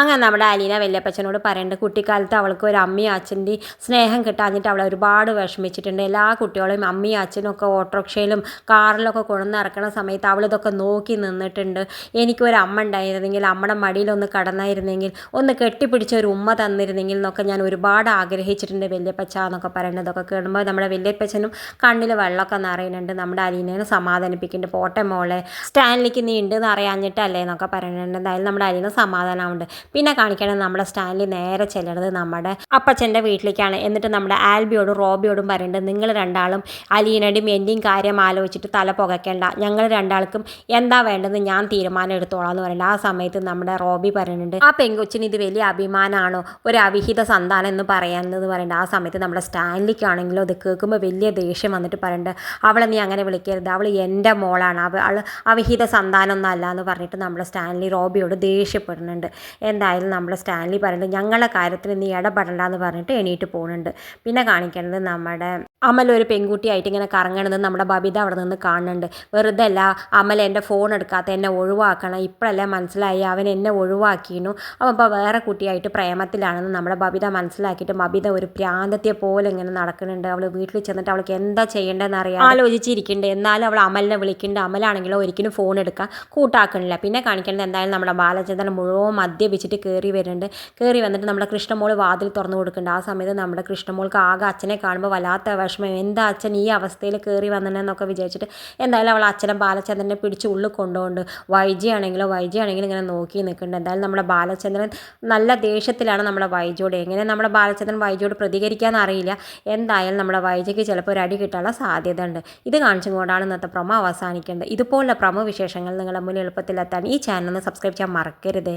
അങ്ങനെ നമ്മുടെ അലീന വല്യപ്പച്ചനോട് പറയുന്നുണ്ട് കുട്ടിക്കാലത്ത് അവൾക്ക് ഒരു അമ്മയും അച്ഛൻ്റെയും സ്നേഹം കിട്ടാഞ്ഞിട്ട് അവളെ ഒരുപാട് വിഷമിച്ചിട്ടുണ്ട്. എല്ലാ കുട്ടികളും അമ്മയും അച്ഛനും ഒക്കെ ഓട്ടോറിക്ഷയിലും കാറിലൊക്കെ കൊണ്ടുവന്നിറക്കണ സമയത്ത് അവളിതൊക്കെ നോക്കി നിന്നിട്ടുണ്ട്. എനിക്കൊരു അമ്മ ഉണ്ടായിരുന്നെങ്കിൽ, അമ്മയുടെ മടിയിലൊന്ന് കടന്നായിരുന്നെങ്കിൽ, ഒന്ന് കെട്ടിപ്പിടിച്ച ഒരു ഉമ്മ തന്നിരുന്നെങ്കിൽ എന്നൊക്കെ ഞാൻ ഒരുപാട് ആഗ്രഹിച്ചിട്ടുണ്ട് വല്യപ്പച്ച എന്നൊക്കെ പറയുന്നത്. ഇതൊക്കെ കേൾക്കുമ്പോൾ നമ്മുടെ വല്യപ്പച്ചനും കണ്ണിൽ വെള്ളമൊക്കെ നിറയുന്നുണ്ട്. നമ്മുടെ അലീനയെ സമാധാനിപ്പിക്കുന്നുണ്ട്. പോട്ടെ മോളെ, സ്റ്റാൻലിക്ക് നീ ഉണ്ടെന്ന് അറിയാഞ്ഞിട്ടല്ലേ എന്നൊക്കെ പറയുന്നുണ്ട്. എന്തായാലും നമ്മുടെ അലീന സമാധാനമുണ്ട്. പിന്നെ കാണിക്കണത് നമ്മുടെ സ്റ്റാൻലി നേരെ ചെല്ലണത് നമ്മുടെ അപ്പച്ചൻ്റെ വീട്ടിലേക്കാണ്. എന്നിട്ട് നമ്മുടെ ആൽബിയോടും റോബിയോടും പറയുന്നുണ്ട്, നിങ്ങൾ രണ്ടാളും അലീനയുടെയും എൻ്റെയും കാര്യം ആലോചിച്ചിട്ട് തല പുകയ്ക്കേണ്ട, ഞങ്ങൾ രണ്ടാൾക്കും എന്താ വേണ്ടത് ഞാൻ തീരുമാനം എടുത്തോളാം എന്ന് പറയുന്നുണ്ട്. ആ സമയത്ത് നമ്മുടെ റോബി പറയുന്നുണ്ട്, ആ പെങ്കൊച്ചിന് ഇത് വലിയ അഭിമാനമാണോ ഒരു അവിഹിത സന്താനം എന്ന് പറയാനെന്ന് പറയുന്നുണ്ട്. ആ സമയത്ത് നമ്മുടെ സ്റ്റാൻലിക്കാണെങ്കിലോ അത് കേൾക്കുമ്പോൾ വലിയ ദേഷ്യം വന്നിട്ട് പറയുന്നുണ്ട്, അവളെ നീ അങ്ങനെ വിളിക്കരുത്, അവൾ എൻ്റെ മോളാണ്, അവൾ അവിഹിത സന്താനമൊന്നും അല്ല എന്ന് പറഞ്ഞിട്ട് നമ്മുടെ സ്റ്റാൻലി റോബിയോട് ദേഷ്യപ്പെടുന്നുണ്ട്. എന്തായാലും നമ്മുടെ സ്റ്റാൻലി പറയുന്നത് ഞങ്ങളുടെ കാര്യത്തിൽ നീ ഇടപെടണ്ടെന്ന് പറഞ്ഞിട്ട് എണീറ്റ് പോകുന്നുണ്ട്. പിന്നെ കാണിക്കുന്നത് നമ്മുടെ അമൽ ഒരു പെൺകുട്ടിയായിട്ട് ഇങ്ങനെ കറങ്ങണത് നമ്മുടെ ബബിത അവിടെ നിന്ന് കാണുന്നുണ്ട്. വെറുതെ അല്ല അമൽ എൻ്റെ ഫോൺ എടുക്കാത്ത, എന്നെ ഒഴിവാക്കണം, ഇപ്പോഴല്ലേ മനസ്സിലായി അവൻ എന്നെ ഒഴിവാക്കിയിരുന്നു, അവൻ ഇപ്പോൾ വേറെ കുട്ടിയായിട്ട് പ്രേമത്തിലാണെന്ന് നമ്മുടെ ബബിത മനസ്സിലാക്കിയിട്ട് ബബിത ഒരു പ്രാന്തത്തെ പോലെ ഇങ്ങനെ നടക്കുന്നുണ്ട്. അവൾ വീട്ടിൽ ചെന്നിട്ട് അവൾക്ക് എന്താ ചെയ്യേണ്ടതെന്ന് അറിയാം ആലോചിച്ചിരിക്കുന്നുണ്ട്. എന്നാലും അവൾ അമലിനെ വിളിക്കുന്നുണ്ട്. അമലാണെങ്കിലോ ഒരിക്കലും ഫോൺ എടുക്കാൻ കൂട്ടാക്കണില്ല. പിന്നെ കാണിക്കുന്നത് എന്തായാലും നമ്മുടെ ബാലചന്ദ്രൻ മുഴുവൻ മദ്യപിച്ചിട്ട് കയറി വരുന്നുണ്ട്. കയറി വന്നിട്ട് നമ്മുടെ കൃഷ്ണമോൾ വാതിൽ തുറന്നു കൊടുക്കുന്നുണ്ട്. ആ സമയത്ത് നമ്മുടെ കൃഷ്ണമോൾക്ക് ആകെ അച്ഛനെ കാണുമ്പോൾ വല്ലാത്ത വിഷമം, എന്താ അച്ഛൻ ഈ അവസ്ഥയിൽ കയറി വന്നതെന്നൊക്കെ വിചാരിച്ചിട്ട് എന്തായാലും അവൾ അച്ഛനെ ബാലചന്ദ്രനെ പിടിച്ച് ഉള്ളിൽ കൊണ്ടുപോകുന്നുണ്ട്. വൈജിയാണെങ്കിലും ഇങ്ങനെ നോക്കി നിൽക്കുന്നുണ്ട്. എന്തായാലും നമ്മുടെ ബാലചന്ദ്രൻ നല്ല ദേഷ്യത്തിലാണ് നമ്മുടെ വൈജിയോട്. എങ്ങനെ നമ്മുടെ ബാലചന്ദ്രൻ വൈജിയോട് പ്രതികരിക്കാമെന്ന് അറിയില്ല. എന്തായാലും നമ്മുടെ വൈജിക്ക് ചിലപ്പോൾ ഒരു അടി കിട്ടാനുള്ള സാധ്യത ഉണ്ട്. ഇത് കാണിച്ചുകൊണ്ടാണ് ഇന്നത്തെ പ്രൊമോ അവസാനിക്കേണ്ടത്. ഇതുപോലുള്ള പ്രൊമോ വിശേഷങ്ങൾ നിങ്ങളുടെ മുന്നിൽ എളുപ്പത്തിലെത്താൻ ഈ ചാനൽ ഒന്ന് സബ്സ്ക്രൈബ് ചെയ്യാൻ മറക്കരുത്.